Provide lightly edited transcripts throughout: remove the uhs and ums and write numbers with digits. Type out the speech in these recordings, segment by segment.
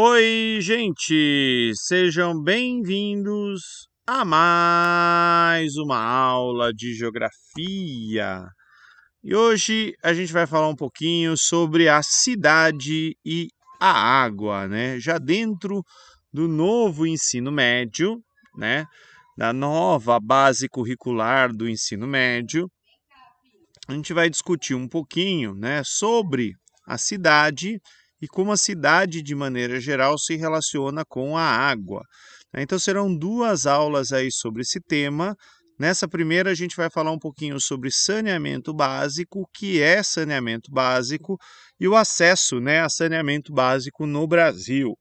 Oi, gente! Sejam bem-vindos a mais uma aula de geografia. E hoje a gente vai falar um pouquinho sobre a cidade e a água, né? Já dentro do novo ensino médio, né? Da nova base curricular do ensino médio, a gente vai discutir um pouquinho, né, sobre a cidade e como a cidade, de maneira geral, se relaciona com a água. Então, serão duas aulas aí sobre esse tema. Nessa primeira, a gente vai falar um pouquinho sobre saneamento básico, o que é saneamento básico e o acesso, né, a saneamento básico no Brasil.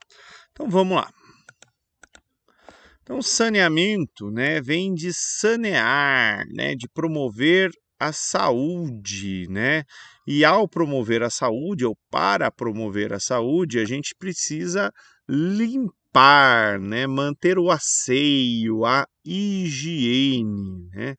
Então, vamos lá. Então, saneamento, né, vem de sanear, né, de promover a saúde, né? E ao promover a saúde, ou para promover a saúde, a gente precisa limpar, né, manter o asseio, a higiene, né?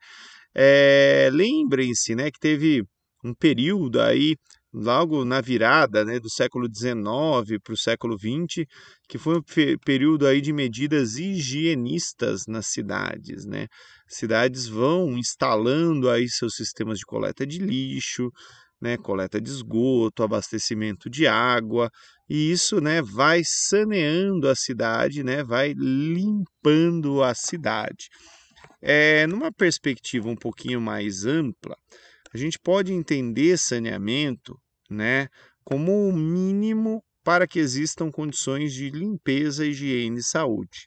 Lembrem-se, né, que teve um período aí, logo na virada, né, do século XIX para o século XX, que foi um período aí de medidas higienistas nas cidades, né? Cidades vão instalando aí seus sistemas de coleta de lixo, né, coleta de esgoto, abastecimento de água, e isso, né, vai saneando a cidade, né, vai limpando a cidade. Numa perspectiva um pouquinho mais ampla, a gente pode entender saneamento, né, como o mínimo para que existam condições de limpeza, higiene e saúde.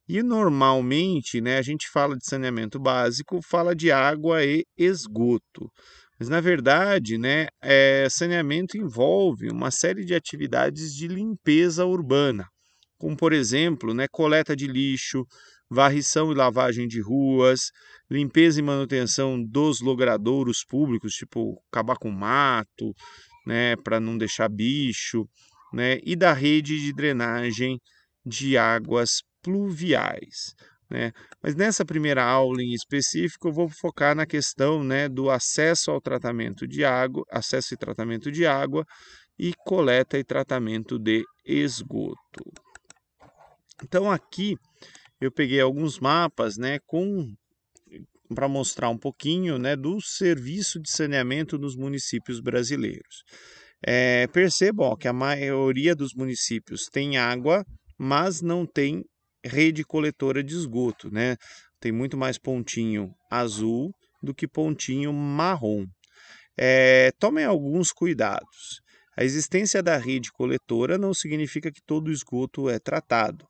E normalmente, né, a gente fala de saneamento básico, fala de água e esgoto. Mas na verdade, né, saneamento envolve uma série de atividades de limpeza urbana, como por exemplo, né, coleta de lixo, varrição e lavagem de ruas, limpeza e manutenção dos logradouros públicos, tipo acabar com mato, né, para não deixar bicho, né, e da rede de drenagem de águas pluviais, né? Mas nessa primeira aula em específico eu vou focar na questão, né, do acesso ao tratamento de água, acesso e tratamento de água e coleta e tratamento de esgoto. Então aqui eu peguei alguns mapas, né, para mostrar um pouquinho, né, do serviço de saneamento nos municípios brasileiros. Percebam ó, que a maioria dos municípios tem água, mas não tem rede coletora de esgoto, né? Tem muito mais pontinho azul do que pontinho marrom. Tomem alguns cuidados. A existência da rede coletora não significa que todo o esgoto é tratado.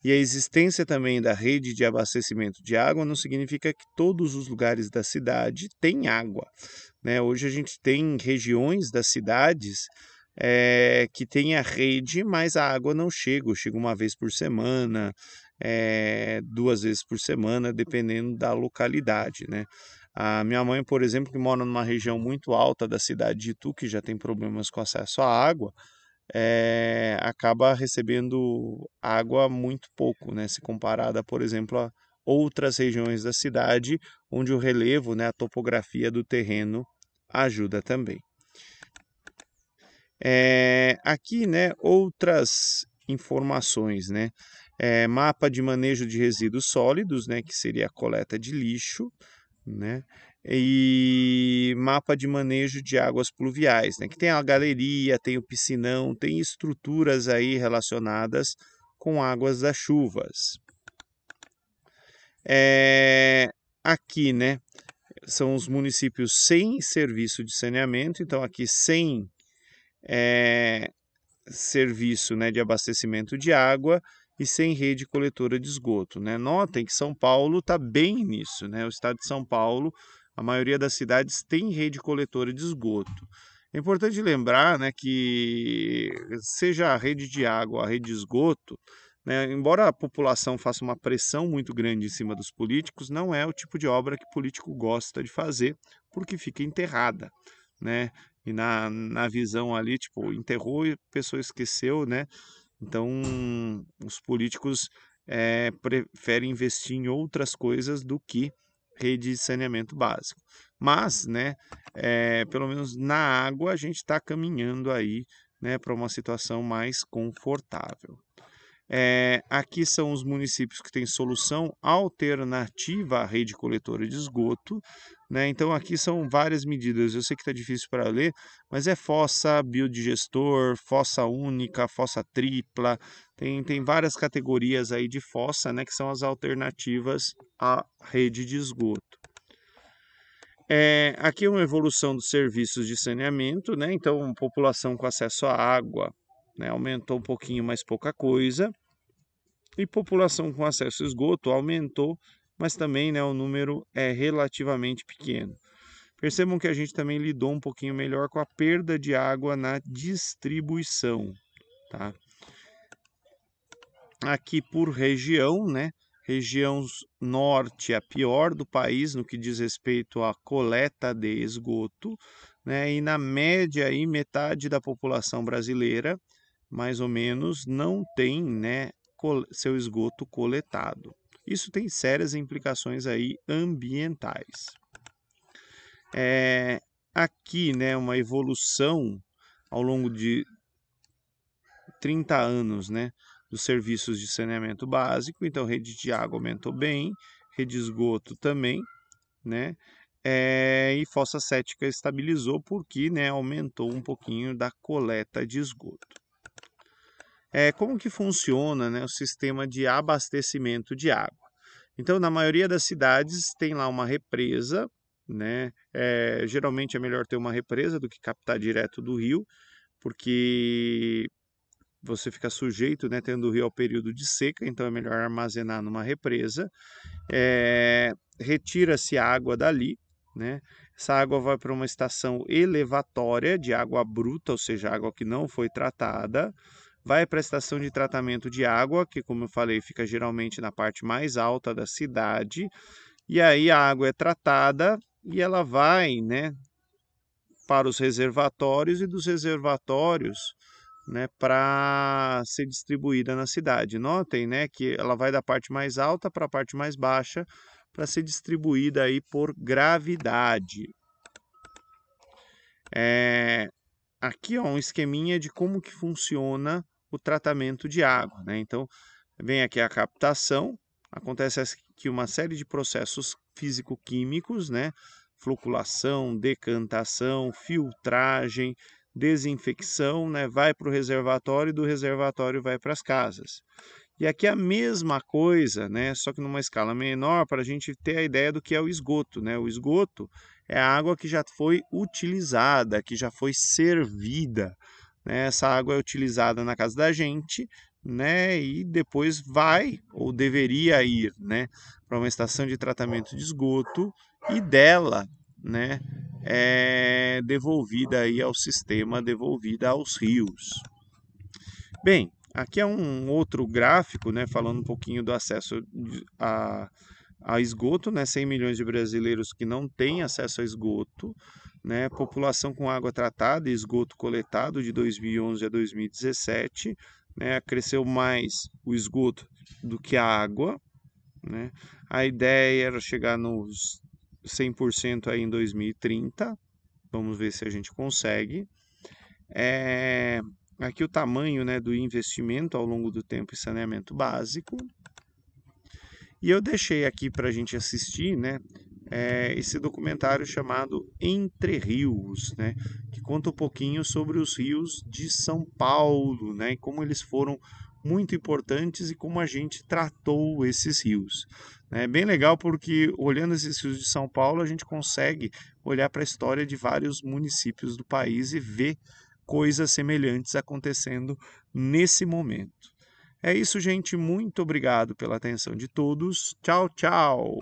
E a existência também da rede de abastecimento de água não significa que todos os lugares da cidade têm água, né? Hoje a gente tem regiões das cidades que tem a rede, mas a água não chega, ou chega uma vez por semana, duas vezes por semana, dependendo da localidade, né? A minha mãe, por exemplo, que mora numa região muito alta da cidade de Itu, que já tem problemas com acesso à água, acaba recebendo água muito pouco, né? Se comparada, por exemplo, a outras regiões da cidade, onde o relevo, né, a topografia do terreno ajuda também. Aqui, né, outras informações, né? Mapa de manejo de resíduos sólidos, né, que seria a coleta de lixo, né? E mapa de manejo de águas pluviais, né? Que tem a galeria, tem o piscinão, tem estruturas aí relacionadas com águas das chuvas. Aqui, né, são os municípios sem serviço de saneamento, então aqui sem serviço, né, de abastecimento de água e sem rede coletora de esgoto, né? Notem que São Paulo está bem nisso, né? O estado de São Paulo, a maioria das cidades tem rede coletora de esgoto. É importante lembrar, né, que seja a rede de água, a rede de esgoto, né, embora a população faça uma pressão muito grande em cima dos políticos, não é o tipo de obra que o político gosta de fazer, porque fica enterrada, né? E na visão ali, tipo, enterrou e a pessoa esqueceu, né? Então, os políticos preferem investir em outras coisas do que rede de saneamento básico. Mas, né, pelo menos na água, a gente está caminhando aí né, para uma situação mais confortável. Aqui são os municípios que têm solução alternativa à rede coletora de esgoto, né? Então aqui são várias medidas. Eu sei que está difícil para ler, mas é fossa, biodigestor, fossa única, fossa tripla, tem várias categorias aí de fossa, né? Que são as alternativas à rede de esgoto. Aqui é uma evolução dos serviços de saneamento, né? Então, população com acesso à água, né, aumentou um pouquinho, mas pouca coisa. E população com acesso a esgoto aumentou, mas também, né, o número é relativamente pequeno. Percebam que a gente também lidou um pouquinho melhor com a perda de água na distribuição, tá? Aqui por região, né? Região norte, a pior do país no que diz respeito à coleta de esgoto, né? E na média aí metade da população brasileira, mais ou menos, não tem, né, seu esgoto coletado. Isso tem sérias implicações aí ambientais. Aqui, né, uma evolução ao longo de 30 anos, né, dos serviços de saneamento básico. Então, rede de água aumentou bem, rede de esgoto também, né? E fossa séptica estabilizou porque, né, aumentou um pouquinho da coleta de esgoto. Como que funciona, né, o sistema de abastecimento de água? Então, na maioria das cidades tem lá uma represa, né? Geralmente é melhor ter uma represa do que captar direto do rio, porque você fica sujeito, né, tendo o rio ao período de seca, então é melhor armazenar numa represa. Retira-se a água dali, né? Essa água vai para uma estação elevatória de água bruta, ou seja, água que não foi tratada. Vai para a estação de tratamento de água, que, como eu falei, fica geralmente na parte mais alta da cidade. E aí a água é tratada e ela vai, né, para os reservatórios e dos reservatórios, né, para ser distribuída na cidade. Notem, né, que ela vai da parte mais alta para a parte mais baixa para ser distribuída aí por gravidade. Aqui, ó, um esqueminha de como que funciona o tratamento de água, né? Então, vem aqui a captação, acontece aqui uma série de processos físico-químicos, né? Floculação, decantação, filtragem, desinfecção, né? Vai para o reservatório e do reservatório vai para as casas. E aqui a mesma coisa, né? Só que numa escala menor, para a gente ter a ideia do que é o esgoto, né? O esgoto é a água que já foi utilizada, que já foi servida, né? Essa água é utilizada na casa da gente, né? E depois vai ou deveria ir, né, para uma estação de tratamento de esgoto e dela, né, é devolvida aí ao sistema, devolvida aos rios. Bem, aqui é um outro gráfico, né, falando um pouquinho do acesso a esgoto, né, 100 milhões de brasileiros que não têm acesso a esgoto, né, população com água tratada e esgoto coletado de 2011 a 2017, né, cresceu mais o esgoto do que a água, né, a ideia era chegar nos 100% aí em 2030, vamos ver se a gente consegue. Aqui o tamanho, né, do investimento ao longo do tempo em saneamento básico. E eu deixei aqui para a gente assistir, né, esse documentário chamado Entre Rios, né, que conta um pouquinho sobre os rios de São Paulo, né, e como eles foram muito importantes e como a gente tratou esses rios. É bem legal porque olhando esses rios de São Paulo a gente consegue olhar para a história de vários municípios do país e ver coisas semelhantes acontecendo nesse momento. É isso, gente. Muito obrigado pela atenção de todos. Tchau, tchau!